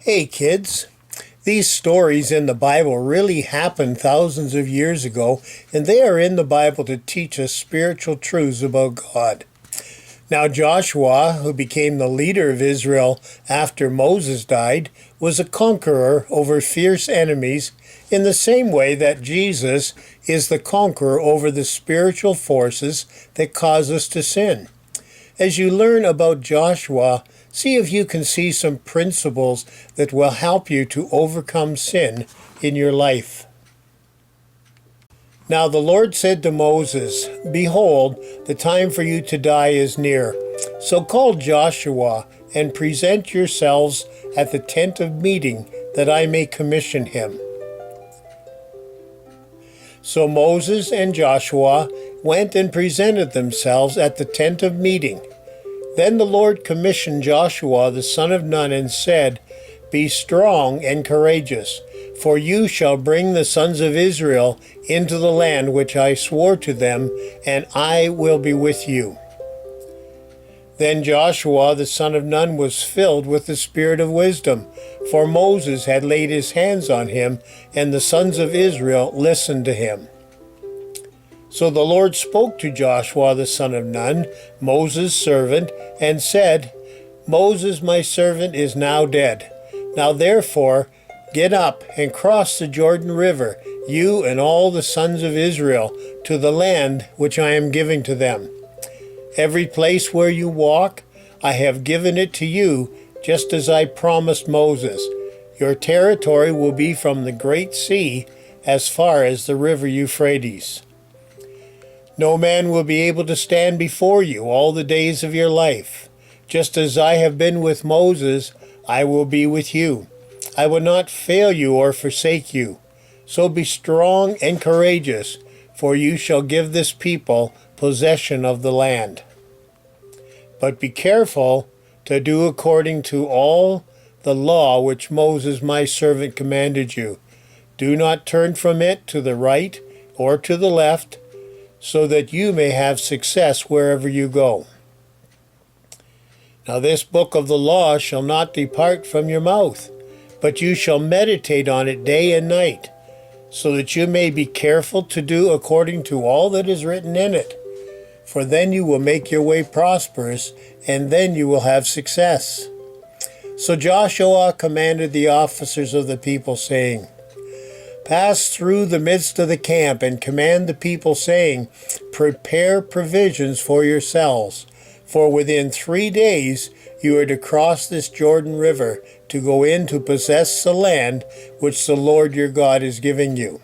Hey kids, these stories in the Bible really happened thousands of years ago, and they are in the Bible to teach us spiritual truths about God. Now Joshua, who became the leader of Israel after Moses died, was a conqueror over fierce enemies in the same way that Jesus is the conqueror over the spiritual forces that cause us to sin. As you learn about Joshua, see if you can see some principles that will help you to overcome sin in your life. Now the Lord said to Moses, "Behold, the time for you to die is near. So call Joshua and present yourselves at the tent of meeting, that I may commission him." So Moses and Joshua went and presented themselves at the tent of meeting. Then the Lord commissioned Joshua the son of Nun and said, "Be strong and courageous, for you shall bring the sons of Israel into the land which I swore to them, and I will be with you." Then Joshua the son of Nun was filled with the spirit of wisdom, for Moses had laid his hands on him, and the sons of Israel listened to him. So the Lord spoke to Joshua the son of Nun, Moses' servant, and said, "Moses my servant is now dead. Now therefore get up and cross the Jordan River, you and all the sons of Israel, to the land which I am giving to them. Every place where you walk, I have given it to you, just as I promised Moses. Your territory will be from the great sea as far as the river Euphrates. No man will be able to stand before you all the days of your life. Just as I have been with Moses, I will be with you. I will not fail you or forsake you. So be strong and courageous, for you shall give this people possession of the land. But be careful to do according to all the law which Moses my servant commanded you. Do not turn from it to the right or to the left, so that you may have success wherever you go. Now this book of the law shall not depart from your mouth, but you shall meditate on it day and night, so that you may be careful to do according to all that is written in it. For then you will make your way prosperous, and then you will have success." So Joshua commanded the officers of the people, saying, "Pass through the midst of the camp and command the people, saying, Prepare provisions for yourselves, for within 3 days you are to cross this Jordan River to go in to possess the land which the Lord your God is giving you."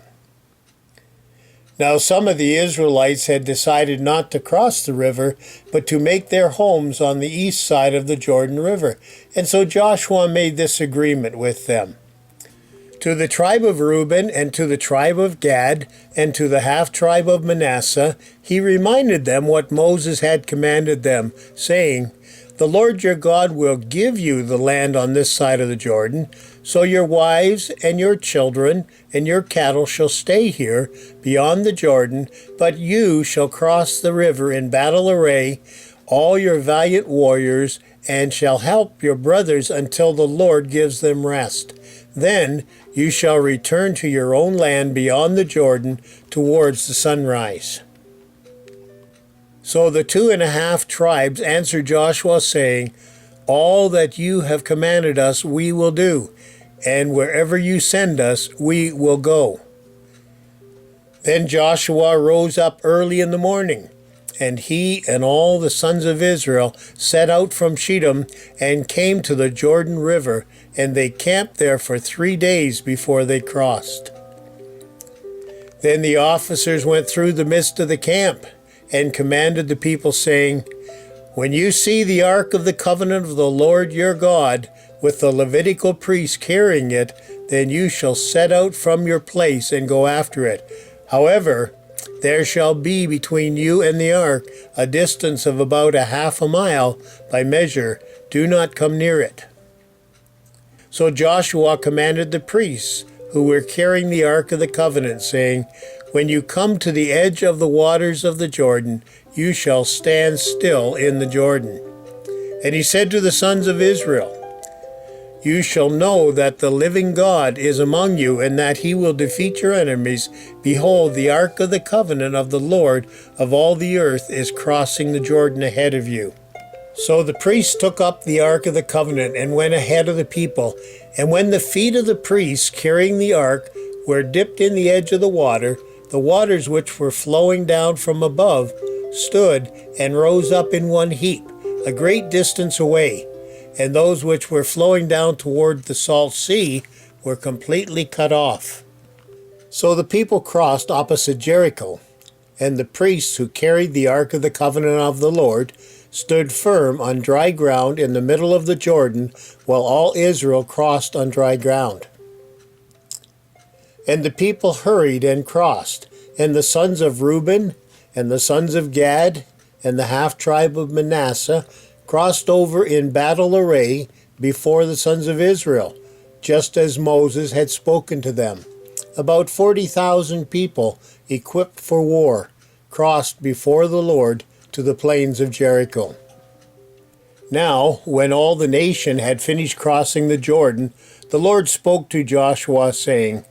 Now some of the Israelites had decided not to cross the river, but to make their homes on the east side of the Jordan River, and so Joshua made this agreement with them. To the tribe of Reuben, and to the tribe of Gad, and to the half-tribe of Manasseh, he reminded them what Moses had commanded them, saying, "The Lord your God will give you the land on this side of the Jordan, so your wives and your children and your cattle shall stay here beyond the Jordan, but you shall cross the river in battle array, all your valiant warriors, and shall help your brothers until the Lord gives them rest. Then you shall return to your own land beyond the Jordan towards the sunrise." So the 2.5 tribes answered Joshua, saying, "All that you have commanded us we will do, and wherever you send us we will go." Then Joshua rose up early in the morning, and he and all the sons of Israel set out from Shittim and came to the Jordan River, and they camped there for 3 days before they crossed. Then the officers went through the midst of the camp and commanded the people, saying, "When you see the ark of the covenant of the Lord your God, with the Levitical priests carrying it, then you shall set out from your place and go after it. However, there shall be between you and the ark a distance of about 1/2 mile by measure. Do not come near it." So Joshua commanded the priests who were carrying the ark of the covenant, saying, "When you come to the edge of the waters of the Jordan, you shall stand still in the Jordan." And he said to the sons of Israel, you shall know that the living God is among you, and that he will defeat your enemies. Behold, the ark of the covenant of the Lord of all the earth is crossing the Jordan ahead of you." So the priests took up the ark of the covenant and went ahead of the people. And when the feet of the priests carrying the ark were dipped in the edge of the waters which were flowing down from above stood and rose up in one heap, a great distance away. And those which were flowing down toward the salt sea were completely cut off. So the people crossed opposite Jericho, and the priests who carried the ark of the covenant of the Lord stood firm on dry ground in the middle of the Jordan, while all Israel crossed on dry ground. And the people hurried and crossed, and the sons of Reuben, and the sons of Gad, and the half-tribe of Manasseh crossed over in battle array before the sons of Israel, just as Moses had spoken to them. About 40,000 people, equipped for war, crossed before the Lord to the plains of Jericho. Now, when all the nation had finished crossing the Jordan, the Lord spoke to Joshua, saying,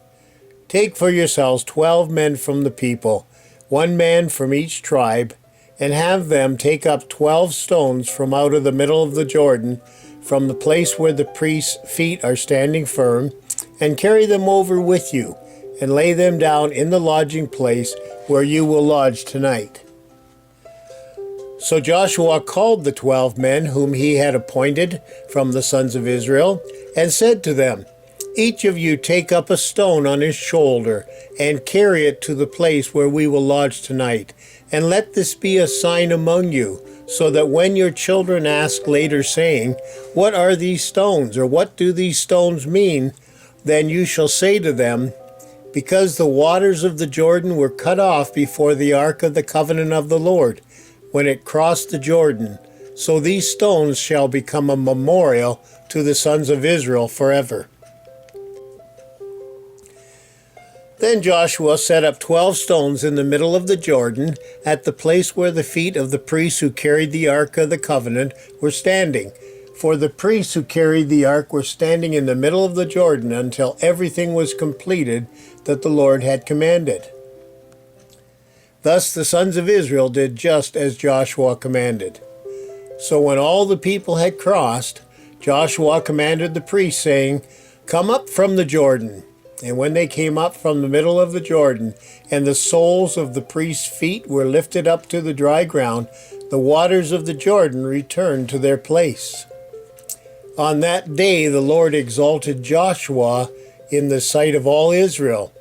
"Take for yourselves 12 men from the people, 1 man from each tribe, and have them take up 12 stones from out of the middle of the Jordan, from the place where the priests' feet are standing firm, and carry them over with you, and lay them down in the lodging place where you will lodge tonight." So Joshua called the 12 men whom he had appointed from the sons of Israel, and said to them, "Each of you take up a stone on his shoulder, and carry it to the place where we will lodge tonight, and let this be a sign among you, so that when your children ask later, saying, 'What are these stones?' or 'What do these stones mean?' then you shall say to them, 'Because the waters of the Jordan were cut off before the ark of the covenant of the Lord, when it crossed the Jordan, so these stones shall become a memorial to the sons of Israel forever." Then Joshua set up 12 stones in the middle of the Jordan, at the place where the feet of the priests who carried the ark of the covenant were standing. For the priests who carried the ark were standing in the middle of the Jordan until everything was completed that the Lord had commanded. Thus the sons of Israel did just as Joshua commanded. So when all the people had crossed, Joshua commanded the priests, saying, "Come up from the Jordan." And when they came up from the middle of the Jordan, and the soles of the priests' feet were lifted up to the dry ground, the waters of the Jordan returned to their place. On that day the Lord exalted Joshua in the sight of all Israel,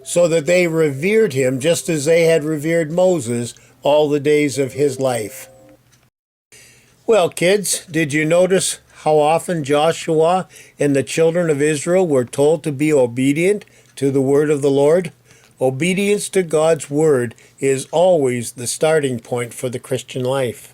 so that they revered him just as they had revered Moses all the days of his life. Well, kids, did you notice how often Joshua and the children of Israel were told to be obedient to the word of the Lord? Obedience to God's word is always the starting point for the Christian life.